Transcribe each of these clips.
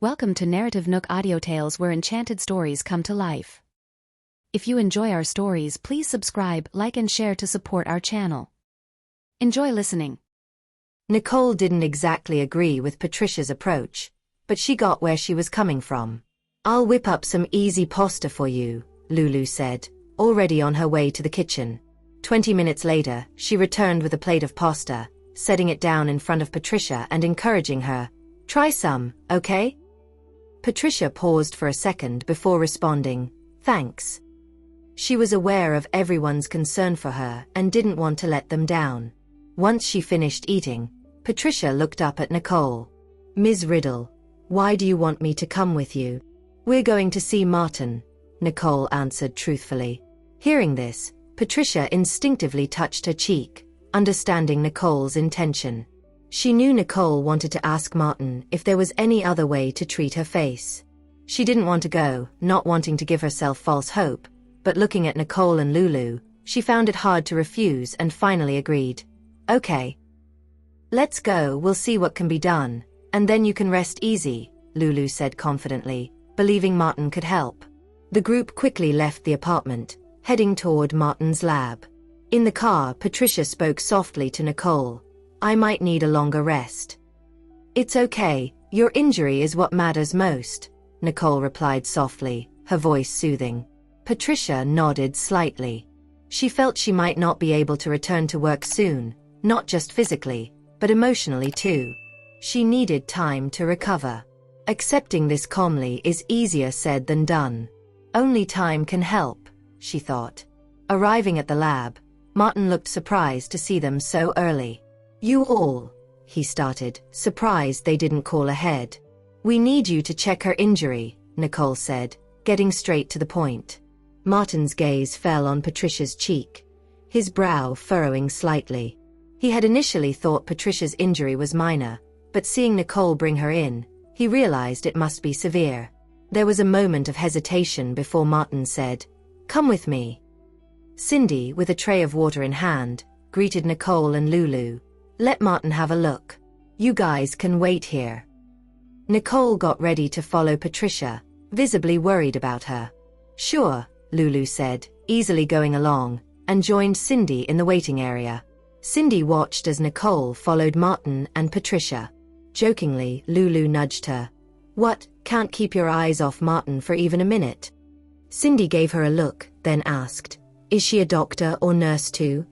Welcome to NarrativeNook audio tales where enchanted stories come to life. If you enjoy our stories, please subscribe, like and share to support our channel. Enjoy listening. Nicole didn't exactly agree with Patricia's approach, but she got where she was coming from. "I'll whip up some easy pasta for you," Lulu said, already on her way to the kitchen. 20 minutes later, she returned with a plate of pasta, setting it down in front of Patricia and encouraging her, "Try some, okay?" Patricia paused for a second before responding, "Thanks." She was aware of everyone's concern for her and didn't want to let them down. Once she finished eating, Patricia looked up at Nicole. "Ms. Riddle, why do you want me to come with you?" "We're going to see Martin," Nicole answered truthfully. Hearing this, Patricia instinctively touched her cheek, understanding Nicole's intention. She knew Nicole wanted to ask Martin if there was any other way to treat her face. She didn't want to go, not wanting to give herself false hope, but looking at Nicole and Lulu, she found it hard to refuse and finally agreed. "Okay. Let's go, we'll see what can be done, and then you can rest easy," Lulu said confidently, believing Martin could help. The group quickly left the apartment, heading toward Martin's lab. In the car, Patricia spoke softly to Nicole. "I might need a longer rest." "It's okay, your injury is what matters most," Nicole replied softly, her voice soothing. Patricia nodded slightly. She felt she might not be able to return to work soon, not just physically, but emotionally too. She needed time to recover. Accepting this calmly is easier said than done. Only time can help, she thought. Arriving at the lab, Martin looked surprised to see them so early. "You all," he started, surprised they didn't call ahead. "We need you to check her injury," Nicole said, getting straight to the point. Martin's gaze fell on Patricia's cheek, his brow furrowing slightly. He had initially thought Patricia's injury was minor, but seeing Nicole bring her in, he realized it must be severe. There was a moment of hesitation before Martin said, "Come with me." Cindy, with a tray of water in hand, greeted Nicole and Lulu. "Let Martin have a look. You guys can wait here." Nicole got ready to follow Patricia, visibly worried about her. "Sure," Lulu said, easily going along, and joined Cindy in the waiting area. Cindy watched as Nicole followed Martin and Patricia. Jokingly, Lulu nudged her. "What, can't keep your eyes off Martin for even a minute?" Cindy gave her a look, then asked, "Is she a doctor or nurse too?"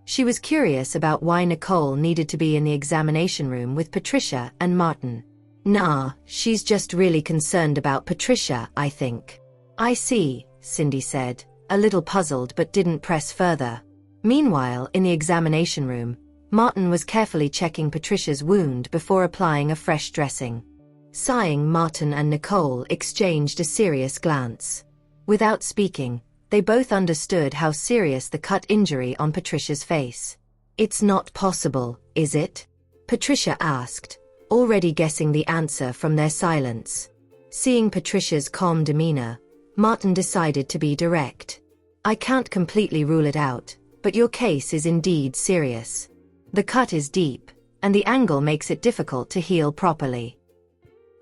She was curious about why Nicole needed to be in the examination room with Patricia and Martin. "Nah, she's just really concerned about Patricia, I think." "I see," Cindy said, a little puzzled but didn't press further. Meanwhile, in the examination room, Martin was carefully checking Patricia's wound before applying a fresh dressing. Sighing, Martin and Nicole exchanged a serious glance. Without speaking, they both understood how serious the cut injury on Patricia's face. "It's not possible, is it?" Patricia asked, already guessing the answer from their silence. Seeing Patricia's calm demeanor, Martin decided to be direct. "I can't completely rule it out, but your case is indeed serious. The cut is deep, and the angle makes it difficult to heal properly."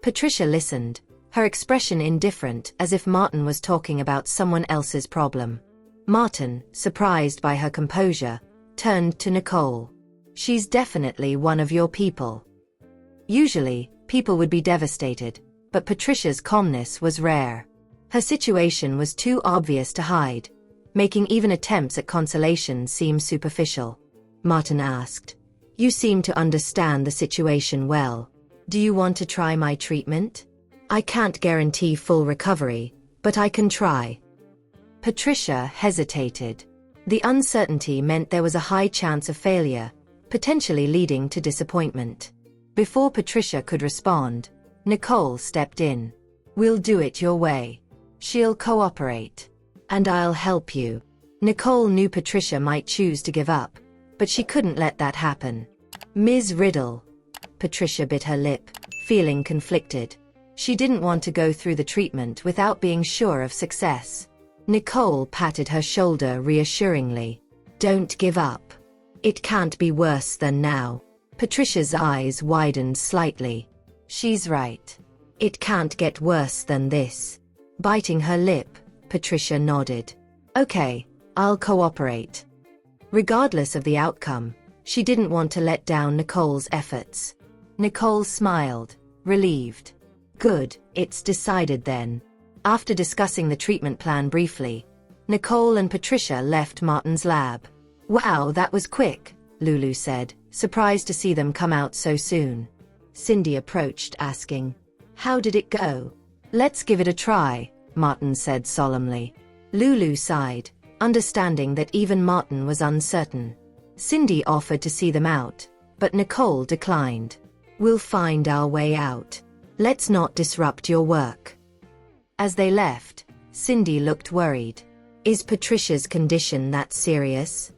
Patricia listened, her expression indifferent as if Martin was talking about someone else's problem. Martin, surprised by her composure, turned to Nicole. "She's definitely one of your people." Usually, people would be devastated, but Patricia's calmness was rare. Her situation was too obvious to hide, making even attempts at consolation seem superficial. Martin asked, "You seem to understand the situation well. Do you want to try my treatment? I can't guarantee full recovery, but I can try." Patricia hesitated. The uncertainty meant there was a high chance of failure, potentially leading to disappointment. Before Patricia could respond, Nicole stepped in. "We'll do it your way. She'll cooperate. And I'll help you." Nicole knew Patricia might choose to give up, but she couldn't let that happen. "Ms. Riddle." Patricia bit her lip, feeling conflicted. She didn't want to go through the treatment without being sure of success. Nicole patted her shoulder reassuringly. "Don't give up. It can't be worse than now." Patricia's eyes widened slightly. "She's right. It can't get worse than this. Biting her lip, Patricia nodded. Okay, I'll cooperate. Regardless of the outcome, she didn't want to let down Nicole's efforts. Nicole smiled, relieved. Good, it's decided then. After discussing the treatment plan briefly, Nicole and Patricia left Martin's lab. Wow, that was quick, Lulu said, surprised to see them come out so soon. Cindy approached, asking, "How did it go?" "Let's give it a try," Martin said solemnly. Lulu sighed, understanding that even Martin was uncertain. Cindy offered to see them out, but Nicole declined. "We'll find our way out. Let's not disrupt your work." As they left, Cindy looked worried. Is Patricia's condition that serious?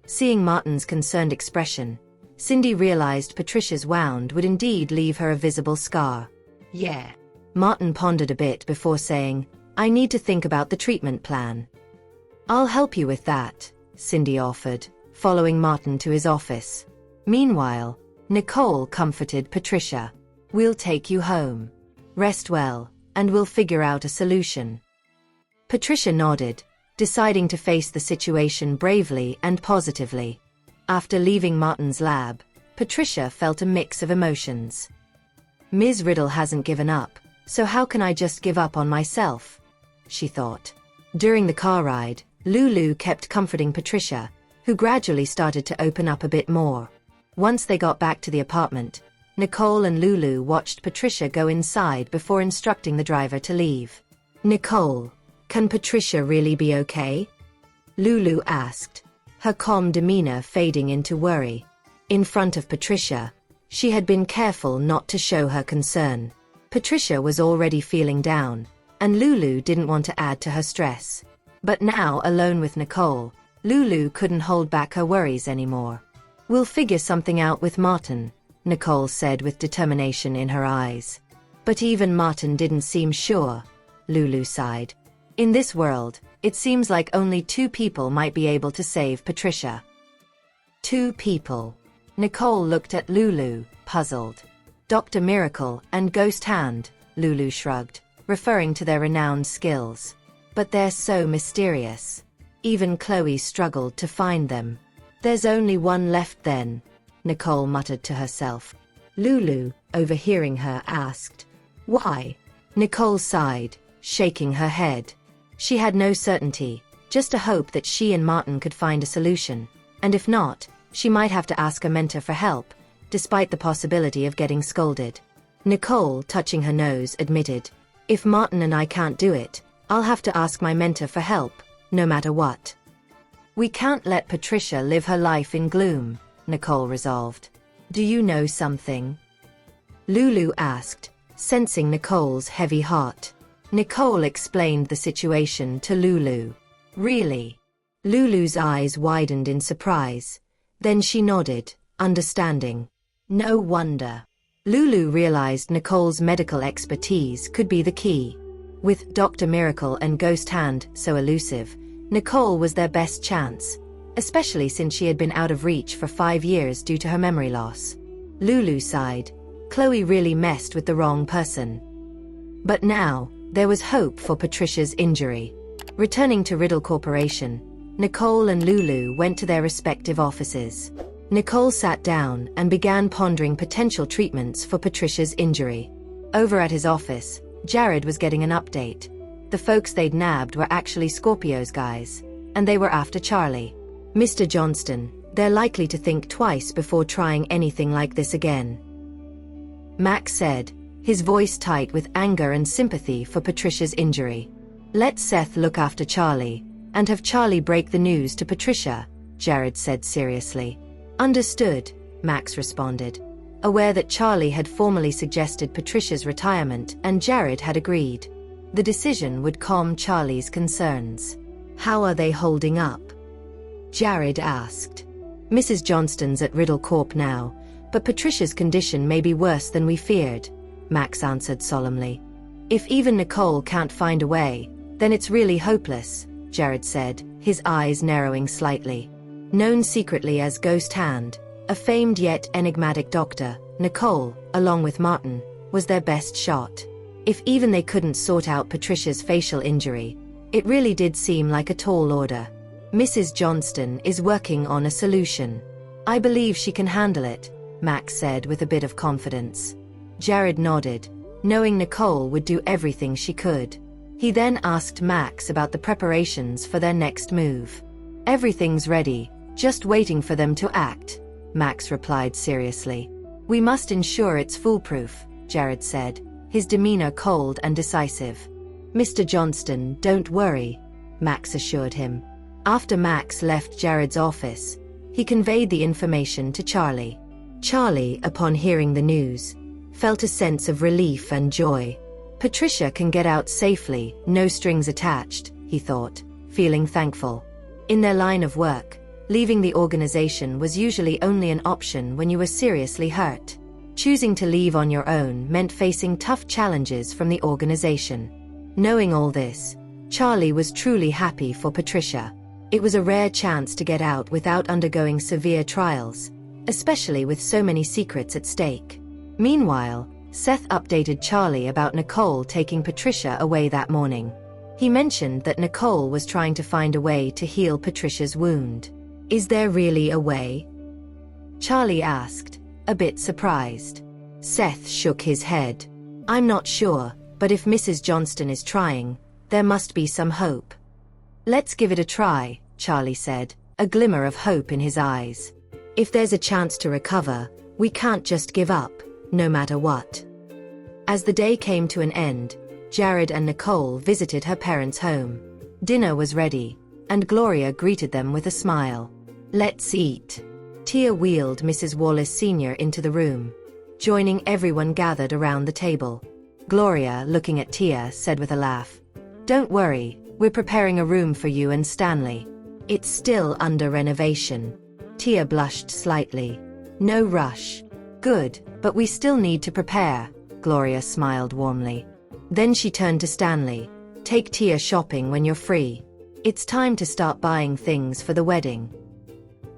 Seeing Martin's concerned expression, Cindy realized Patricia's wound would indeed leave her a visible scar. Yeah. Martin pondered a bit before saying, "I need to think about the treatment plan." "I'll help you with that," Cindy offered, following Martin to his office. Meanwhile, Nicole comforted Patricia. "We'll take you home. Rest well, and we'll figure out a solution." Patricia nodded, deciding to face the situation bravely and positively. After leaving Martin's lab, Patricia felt a mix of emotions. Ms. Riddle hasn't given up, so how can I just give up on myself? She thought. During the car ride, Lulu kept comforting Patricia, who gradually started to open up a bit more. Once they got back to the apartment, Nicole and Lulu watched Patricia go inside before instructing the driver to leave. "Nicole, can Patricia really be okay?" Lulu asked, her calm demeanor fading into worry. In front of Patricia, she had been careful not to show her concern. Patricia was already feeling down, and Lulu didn't want to add to her stress. But now, alone with Nicole, Lulu couldn't hold back her worries anymore. "We'll figure something out with Martin," Nicole said with determination in her eyes. But even Martin didn't seem sure, Lulu sighed. "In this world, it seems like only 2 people might be able to save Patricia." 2 people. Nicole looked at Lulu, puzzled. "Dr. Miracle and Ghost Hand," Lulu shrugged, referring to their renowned skills. "But they're so mysterious. Even Chloe struggled to find them." "There's only one left then," Nicole muttered to herself. Lulu, overhearing her, asked, "Why?" Nicole sighed, shaking her head. She had no certainty, just a hope that she and Martin could find a solution, and if not, she might have to ask a mentor for help, despite the possibility of getting scolded. Nicole, touching her nose, admitted, "If Martin and I can't do it, I'll have to ask my mentor for help, no matter what." "We can't let Patricia live her life in gloom," Nicole resolved. "Do you know something?" Lulu asked, sensing Nicole's heavy heart. Nicole explained the situation to Lulu. "Really?" Lulu's eyes widened in surprise. Then she nodded, understanding. No wonder. Lulu realized Nicole's medical expertise could be the key. With Dr. Miracle and Ghost Hand so elusive, Nicole was their best chance, especially since she had been out of reach for 5 years due to her memory loss. Lulu sighed. Chloe really messed with the wrong person. But now, there was hope for Patricia's injury. Returning to Riddle Corporation, Nicole and Lulu went to their respective offices. Nicole sat down and began pondering potential treatments for Patricia's injury. Over at his office, Jared was getting an update. The folks they'd nabbed were actually Scorpio's guys, and they were after Charlie. "Mr. Johnston, they're likely to think twice before trying anything like this again," Max said, his voice tight with anger and sympathy for Patricia's injury. "Let Seth look after Charlie, and have Charlie break the news to Patricia," Jared said seriously. "Understood," Max responded, aware that Charlie had formally suggested Patricia's retirement and Jared had agreed. The decision would calm Charlie's concerns. "How are they holding up?" Jared asked. "Mrs. Johnston's at Riddle Corp now, but Patricia's condition may be worse than we feared," Max answered solemnly. "If even Nicole can't find a way, then it's really hopeless," Jared said, his eyes narrowing slightly. Known secretly as Ghost Hand, a famed yet enigmatic doctor, Nicole, along with Martin, was their best shot. If even they couldn't sort out Patricia's facial injury, it really did seem like a tall order. Mrs. Johnston is working on a solution. I believe she can handle it, Max said with a bit of confidence. Jared nodded, knowing Nicole would do everything she could. He then asked Max about the preparations for their next move. Everything's ready, just waiting for them to act, Max replied seriously. We must ensure it's foolproof, Jared said, his demeanor cold and decisive. Mr. Johnston, don't worry, Max assured him. After Max left Jared's office, he conveyed the information to Charlie. Charlie, upon hearing the news, felt a sense of relief and joy. Patricia can get out safely, no strings attached, he thought, feeling thankful. In their line of work, leaving the organization was usually only an option when you were seriously hurt. Choosing to leave on your own meant facing tough challenges from the organization. Knowing all this, Charlie was truly happy for Patricia. It was a rare chance to get out without undergoing severe trials, especially with so many secrets at stake. Meanwhile, Seth updated Charlie about Nicole taking Patricia away that morning. He mentioned that Nicole was trying to find a way to heal Patricia's wound. Is there really a way? Charlie asked, a bit surprised. Seth shook his head. I'm not sure, but if Mrs. Johnston is trying, there must be some hope. Let's give it a try, Charlie said, a glimmer of hope in his eyes. If there's a chance to recover, we can't just give up, no matter what. As the day came to an end, Jared and Nicole visited her parents' home. Dinner was ready, and Gloria greeted them with a smile. Let's eat. Tia wheeled Mrs. Wallace Sr. into the room, joining everyone gathered around the table. Gloria, looking at Tia, said with a laugh, Don't worry, we're preparing a room for you and Stanley. It's still under renovation. Tia blushed slightly. No rush. Good, but we still need to prepare, Gloria smiled warmly. Then she turned to Stanley. Take Tia shopping when you're free. It's time to start buying things for the wedding.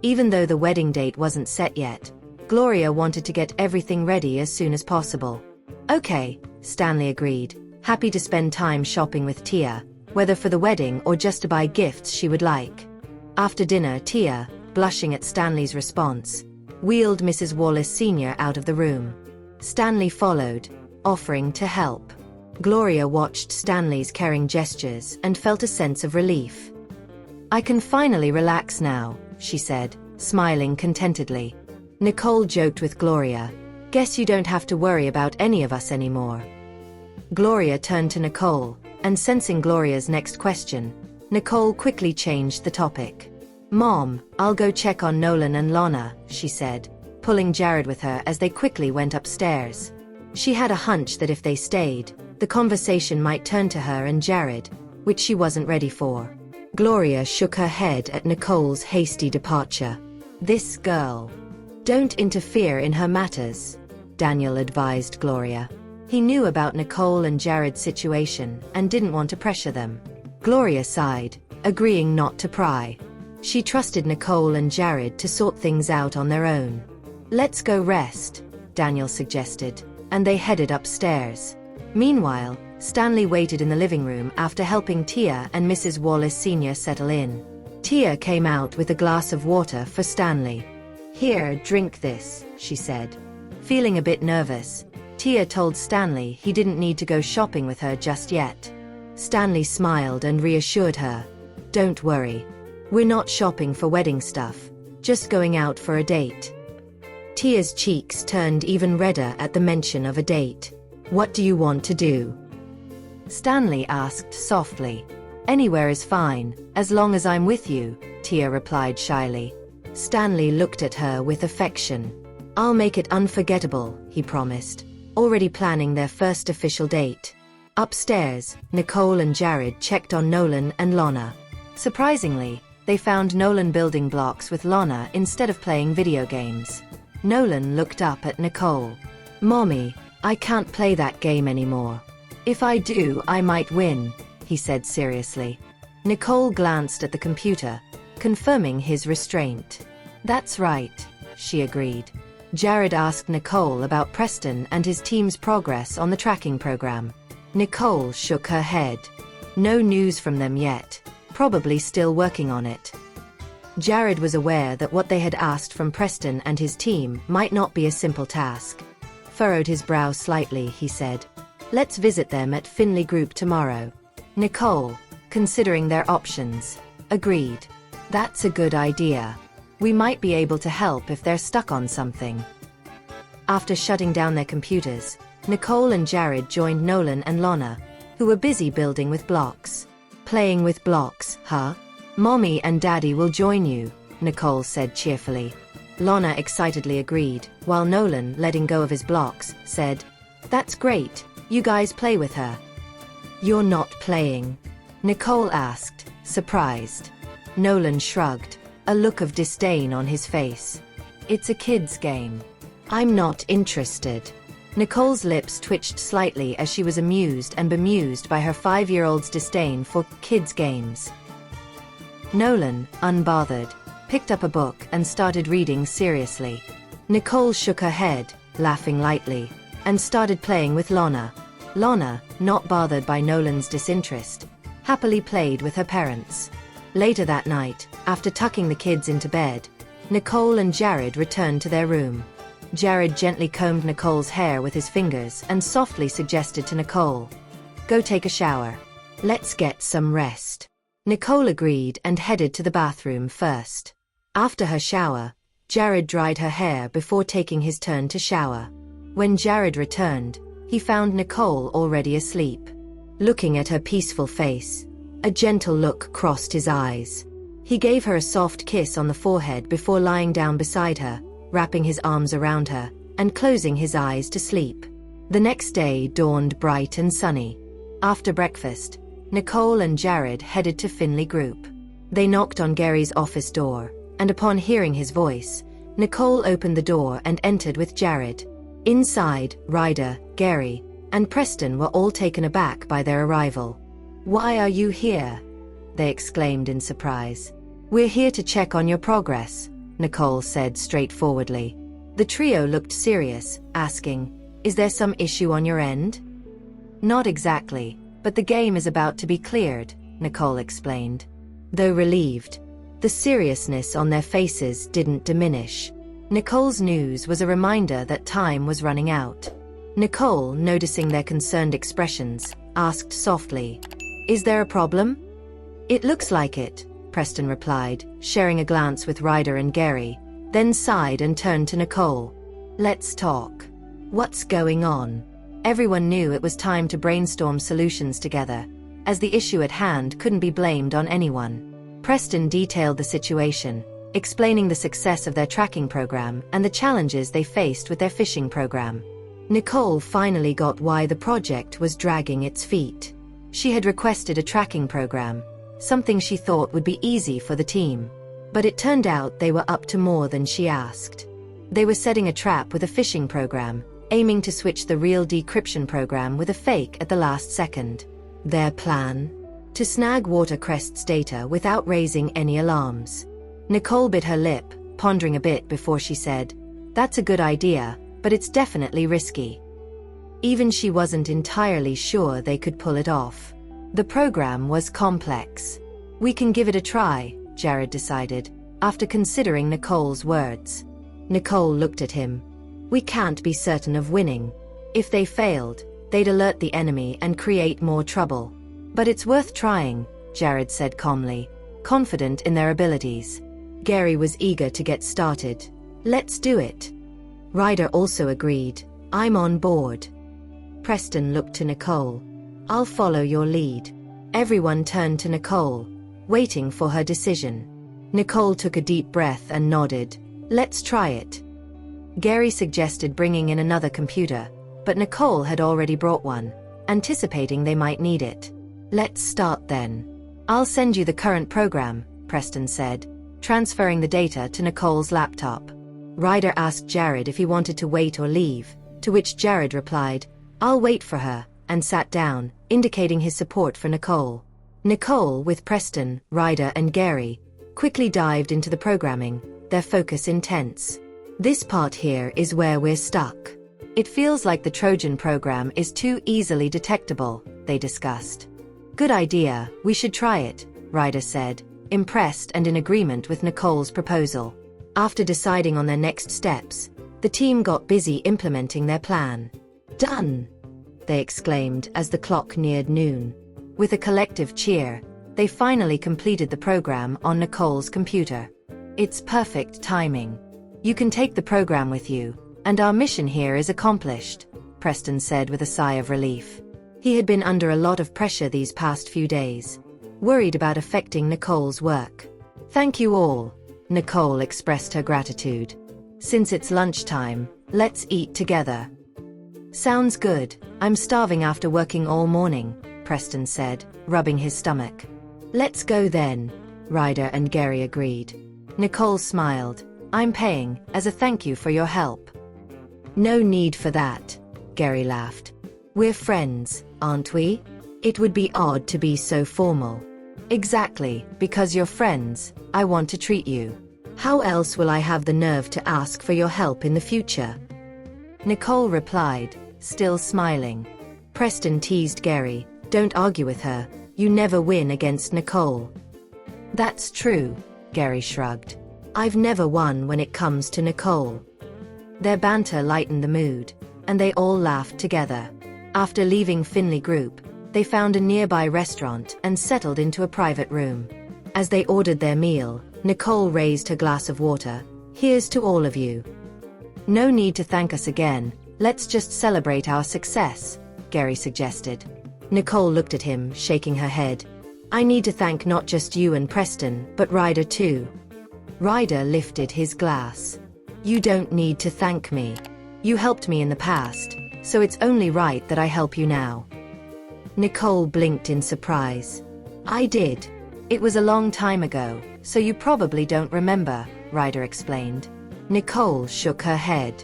Even though the wedding date wasn't set yet, Gloria wanted to get everything ready as soon as possible. Okay, Stanley agreed, happy to spend time shopping with Tia, whether for the wedding or just to buy gifts she would like. After dinner, Tia, blushing at Stanley's response, wheeled Mrs. Wallace Sr. out of the room. Stanley followed, offering to help. Gloria watched Stanley's caring gestures and felt a sense of relief. I can finally relax now, she said, smiling contentedly. Nicole joked with Gloria, Guess you don't have to worry about any of us anymore. Gloria turned to Nicole, and sensing Gloria's next question, Nicole quickly changed the topic. Mom, I'll go check on Nolan and Lana, she said, pulling Jared with her as they quickly went upstairs. She had a hunch that if they stayed, the conversation might turn to her and Jared, which she wasn't ready for. Gloria shook her head at Nicole's hasty departure. This girl. Don't interfere in her matters, Daniel advised Gloria. He knew about Nicole and Jared's situation and didn't want to pressure them. Gloria sighed, agreeing not to pry. She trusted Nicole and Jared to sort things out on their own. Let's go rest, Daniel suggested, and they headed upstairs. Meanwhile, Stanley waited in the living room after helping Tia and Mrs. Wallace Sr. settle in. Tia came out with a glass of water for Stanley. Here, drink this, she said. Feeling a bit nervous, Tia told Stanley he didn't need to go shopping with her just yet. Stanley smiled and reassured her. Don't worry. We're not shopping for wedding stuff, just going out for a date. Tia's cheeks turned even redder at the mention of a date. What do you want to do? Stanley asked softly. Anywhere is fine, as long as I'm with you, Tia replied shyly. Stanley looked at her with affection. I'll make it unforgettable, he promised, already planning their first official date. Upstairs, Nicole and Jared checked on Nolan and Lana. Surprisingly, they found Nolan building blocks with Lana instead of playing video games. Nolan looked up at Nicole. Mommy, I can't play that game anymore. If I do, I might win, he said seriously. Nicole glanced at the computer, confirming his restraint. That's right, she agreed. Jared asked Nicole about Preston and his team's progress on the tracking program. Nicole shook her head. No news from them yet. Probably still working on it. Jared was aware that what they had asked from Preston and his team might not be a simple task. Furrowed his brow slightly, he said, "Let's visit them at Finley Group tomorrow." Nicole, considering their options, agreed. "That's a good idea. We might be able to help if they're stuck on something." After shutting down their computers, Nicole and Jared joined Nolan and Lana, who were busy building with blocks. "Playing with blocks, huh? Mommy and Daddy will join you," Nicole said cheerfully. Lana excitedly agreed, while Nolan, letting go of his blocks, said, "That's great, you guys play with her." "You're not playing?" Nicole asked, surprised. Nolan shrugged, a look of disdain on his face. "It's a kid's game. I'm not interested." Nicole's lips twitched slightly as she was amused and bemused by her 5-year-old's disdain for kids' games. Nolan, unbothered, picked up a book and started reading seriously. Nicole shook her head, laughing lightly, and started playing with Lana. Lana, not bothered by Nolan's disinterest, happily played with her parents. Later that night, after tucking the kids into bed, Nicole and Jared returned to their room. Jared gently combed Nicole's hair with his fingers and softly suggested to Nicole, "Go take a shower. Let's get some rest." Nicole agreed and headed to the bathroom first. After her shower, Jared dried her hair before taking his turn to shower. When Jared returned, he found Nicole already asleep. Looking at her peaceful face, a gentle look crossed his eyes. He gave her a soft kiss on the forehead before lying down beside her, wrapping his arms around her, and closing his eyes to sleep. The next day dawned bright and sunny. After breakfast, Nicole and Jared headed to Finley Group. They knocked on Gary's office door, and upon hearing his voice, Nicole opened the door and entered with Jared. Inside, Ryder, Gary, and Preston were all taken aback by their arrival. "Why are you here?" they exclaimed in surprise. "We're here to check on your progress," Nicole said straightforwardly. The trio looked serious, asking, "Is there some issue on your end?" "Not exactly, but the game is about to be cleared," Nicole explained. Though relieved, the seriousness on their faces didn't diminish. Nicole's news was a reminder that time was running out. Nicole, noticing their concerned expressions, asked softly, "Is there a problem?" "It looks like it," Preston replied, sharing a glance with Ryder and Gary, then sighed and turned to Nicole. "Let's talk. What's going on?" Everyone knew it was time to brainstorm solutions together, as the issue at hand couldn't be blamed on anyone. Preston detailed the situation, explaining the success of their tracking program and the challenges they faced with their phishing program. Nicole finally got why the project was dragging its feet. She had requested a tracking program, something she thought would be easy for the team. But it turned out they were up to more than she asked. They were setting a trap with a phishing program, aiming to switch the real decryption program with a fake at the last second. Their plan? To snag Watercrest's data without raising any alarms. Nicole bit her lip, pondering a bit before she said, "That's a good idea, but it's definitely risky." Even she wasn't entirely sure they could pull it off. The program was complex. "We can give it a try," Jared decided, after considering Nicole's words. Nicole looked at him. "We can't be certain of winning. If they failed, they'd alert the enemy and create more trouble. But it's worth trying," Jared said calmly, confident in their abilities. Gary was eager to get started. "Let's do it." Ryder also agreed. "I'm on board." Preston looked to Nicole. "I'll follow your lead." Everyone turned to Nicole, waiting for her decision. Nicole took a deep breath and nodded. "Let's try it." Gary suggested bringing in another computer, but Nicole had already brought one, anticipating they might need it. "Let's start then. I'll send you the current program," Preston said, transferring the data to Nicole's laptop. Ryder asked Jared if he wanted to wait or leave, to which Jared replied, "I'll wait for her," and sat down, indicating his support for Nicole. Nicole, with Preston, Ryder and Gary, quickly dived into the programming, their focus intense. "This part here is where we're stuck. It feels like the Trojan program is too easily detectable, they discussed. Good idea, we should try it, Ryder said, impressed and in agreement with Nicole's proposal. After deciding on their next steps, the team got busy implementing their plan. Done! They exclaimed as the clock neared noon. With a collective cheer, they finally completed the program on Nicole's computer. It's perfect timing. You can take the program with you, and our mission here is accomplished, Preston said with a sigh of relief. He had been under a lot of pressure these past few days, worried about affecting Nicole's work. Thank you all, Nicole expressed her gratitude. Since it's lunchtime, let's eat together. Sounds good, I'm starving after working all morning, Preston said, rubbing his stomach. Let's go then, Ryder and Gary agreed. Nicole smiled. I'm paying, as a thank you for your help. No need for that, Gary laughed. We're friends, aren't we? It would be odd to be so formal. Exactly, because you're friends, I want to treat you. How else will I have the nerve to ask for your help in the future? Nicole replied, still smiling. Preston teased Gary, don't argue with her, you never win against Nicole. That's true, Gary shrugged. I've never won when it comes to Nicole. Their banter lightened the mood, and they all laughed together. After leaving Finley Group, they found a nearby restaurant and settled into a private room. As they ordered their meal, Nicole raised her glass of water. Here's to all of you. No need to thank us again, let's just celebrate our success, Gary suggested. Nicole looked at him, shaking her head. I need to thank not just you and Preston, but Ryder too. Ryder lifted his glass. You don't need to thank me. You helped me in the past, so it's only right that I help you now. Nicole blinked in surprise. I did. It was a long time ago, so you probably don't remember, Ryder explained. Nicole shook her head.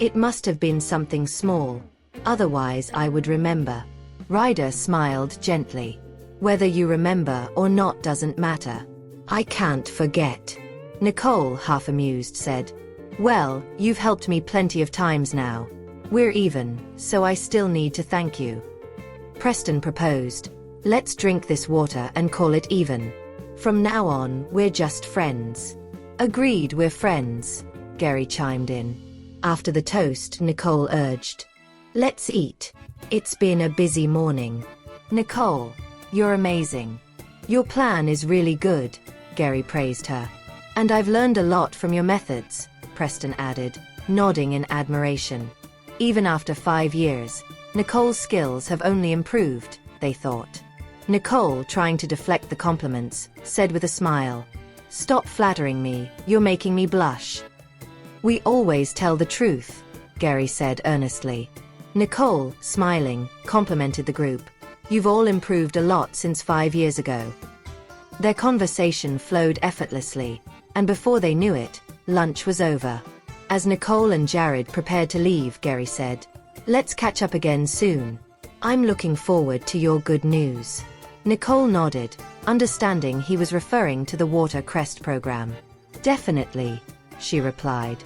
It must have been something small. Otherwise I would remember. Ryder smiled gently. Whether you remember or not doesn't matter. I can't forget. Nicole, half amused, said. Well, you've helped me plenty of times now. We're even, so I still need to thank you. Preston proposed. Let's drink this water and call it even. From now on, we're just friends. Agreed, we're friends, Gary chimed in. After the toast, Nicole urged. Let's eat. It's been a busy morning. Nicole, you're amazing. Your plan is really good, Gary praised her. And I've learned a lot from your methods, Preston added, nodding in admiration. Even after 5 years, Nicole's skills have only improved, they thought. Nicole, trying to deflect the compliments, said with a smile, Stop flattering me, you're making me blush. We always tell the truth, Gary said earnestly. Nicole, smiling, complimented the group. You've all improved a lot since 5 years ago. Their conversation flowed effortlessly, and before they knew it, lunch was over. As Nicole and Jared prepared to leave, Gary said, Let's catch up again soon. I'm looking forward to your good news. Nicole nodded, understanding he was referring to the Water Crest program. Definitely, she replied.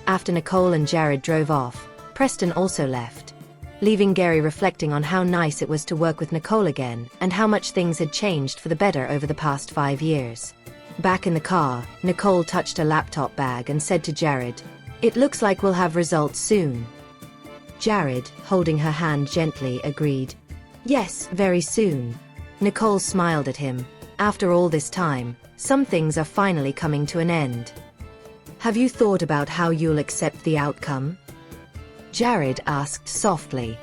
After Nicole and Jared drove off, Preston also left, leaving Gary reflecting on how nice it was to work with Nicole again and how much things had changed for the better over the past 5 years. Back in the car, Nicole touched a laptop bag and said to Jared, It looks like we'll have results soon. Jared, holding her hand gently, agreed. Yes, very soon. Nicole smiled at him. After all this time, some things are finally coming to an end. Have you thought about how you'll accept the outcome? Jared asked softly.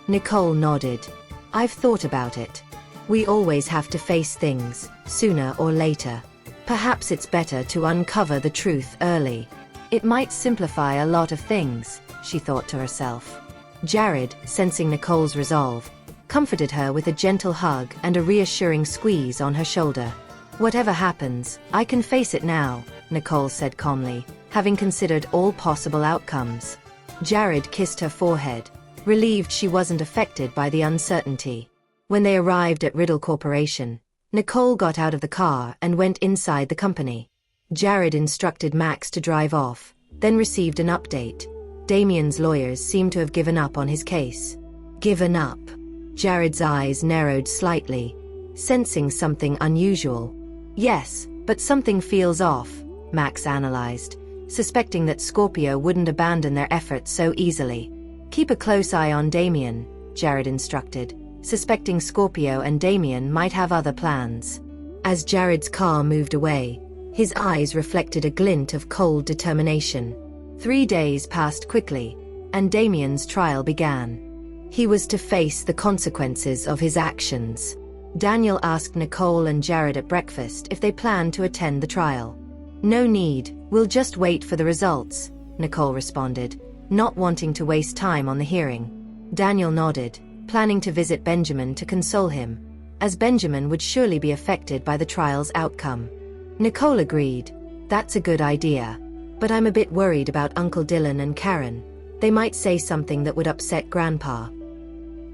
Nicole nodded. I've thought about it. We always have to face things, sooner or later. Perhaps it's better to uncover the truth early. It might simplify a lot of things, she thought to herself. Jared, sensing Nicole's resolve, comforted her with a gentle hug and a reassuring squeeze on her shoulder. Whatever happens, I can face it now, Nicole said calmly, having considered all possible outcomes. Jared kissed her forehead, relieved she wasn't affected by the uncertainty. When they arrived at Riddle Corporation, Nicole got out of the car and went inside the company. Jared instructed Max to drive off, then received an update. Damien's lawyers seem to have given up on his case. Given up? Jared's eyes narrowed slightly, sensing something unusual. Yes, but something feels off, Max analyzed, suspecting that Scorpio wouldn't abandon their efforts so easily. Keep a close eye on Damien, Jared instructed, suspecting Scorpio and Damien might have other plans. As Jared's car moved away, his eyes reflected a glint of cold determination. 3 days passed quickly, and Damien's trial began. He was to face the consequences of his actions. Daniel asked Nicole and Jared at breakfast if they planned to attend the trial. No need, we'll just wait for the results, Nicole responded, not wanting to waste time on the hearing. Daniel nodded, planning to visit Benjamin to console him, as Benjamin would surely be affected by the trial's outcome. Nicole agreed. That's a good idea. But I'm a bit worried about Uncle Dylan and Karen. They might say something that would upset Grandpa.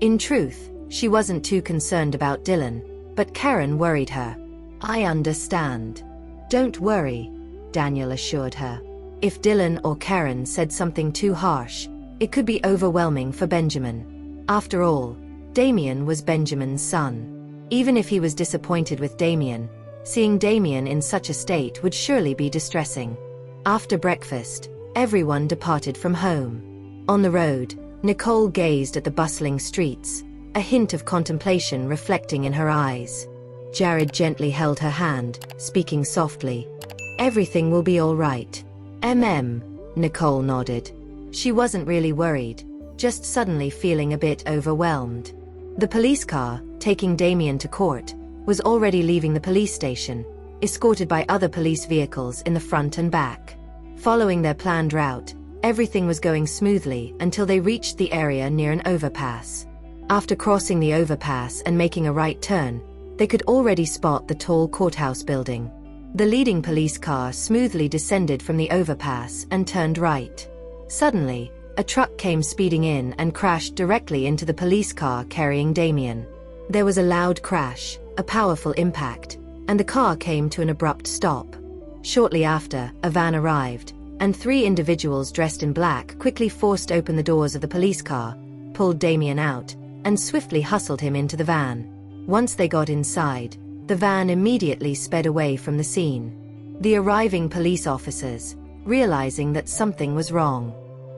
In truth, she wasn't too concerned about Dylan, but Karen worried her. I understand. Don't worry, Daniel assured her. If Dylan or Karen said something too harsh, it could be overwhelming for Benjamin. After all, Damien was Benjamin's son. Even if he was disappointed with Damien, seeing Damien in such a state would surely be distressing. After breakfast, everyone departed from home. On the road, Nicole gazed at the bustling streets, a hint of contemplation reflecting in her eyes. Jared gently held her hand, speaking softly. Everything will be all right. Nicole nodded. She wasn't really worried, just suddenly feeling a bit overwhelmed. The police car, taking Damien to court, was already leaving the police station, escorted by other police vehicles in the front and back. Following their planned route, everything was going smoothly until they reached the area near an overpass. After crossing the overpass and making a right turn, they could already spot the tall courthouse building. The leading police car smoothly descended from the overpass and turned right. Suddenly, a truck came speeding in and crashed directly into the police car carrying Damien. There was a loud crash, a powerful impact, and the car came to an abrupt stop. Shortly after, a van arrived, and 3 individuals dressed in black quickly forced open the doors of the police car, pulled Damien out, and swiftly hustled him into the van. Once they got inside, the van immediately sped away from the scene. The arriving police officers, realizing that something was wrong.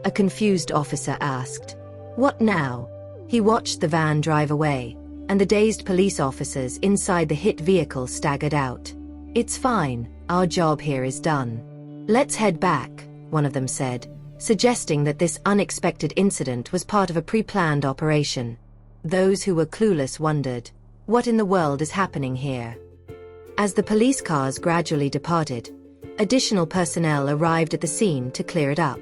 A confused officer asked, "What now?" He watched the van drive away, and the dazed police officers inside the hit vehicle staggered out. "It's fine, our job here is done. Let's head back," one of them said, suggesting that this unexpected incident was part of a pre-planned operation. Those who were clueless wondered, what in the world is happening here? As the police cars gradually departed, additional personnel arrived at the scene to clear it up.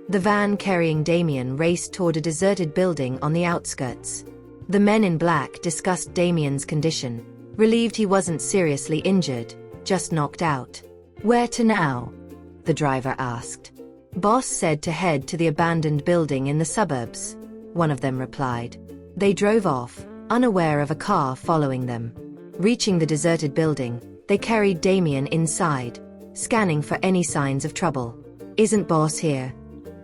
The van carrying Damien raced toward a deserted building on the outskirts. The men in black discussed Damien's condition, relieved he wasn't seriously injured, just knocked out. "Where to now?" the driver asked. "Boss said to head to the abandoned building in the suburbs," one of them replied. They drove off, unaware of a car following them. Reaching the deserted building, they carried Damien inside, scanning for any signs of trouble. "Isn't Boss here?"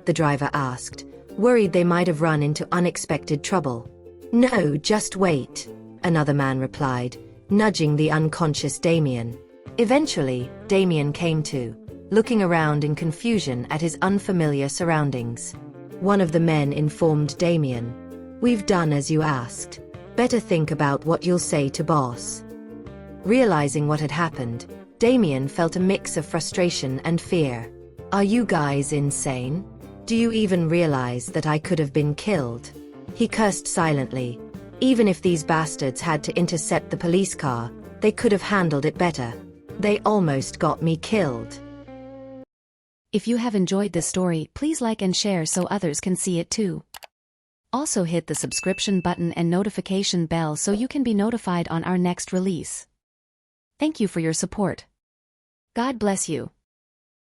the driver asked, worried they might have run into unexpected trouble. "No, just wait," another man replied, nudging the unconscious Damien. Eventually, Damien came to, looking around in confusion at his unfamiliar surroundings. One of the men informed Damien, "We've done as you asked. Better think about what you'll say to Boss." Realizing what had happened, Damien felt a mix of frustration and fear. "Are you guys insane? Do you even realize that I could have been killed?" He cursed silently. Even if these bastards had to intercept the police car, they could have handled it better. They almost got me killed. If you have enjoyed this story, please like and share so others can see it too. Also hit the subscription button and notification bell so you can be notified on our next release. Thank you for your support. God bless you.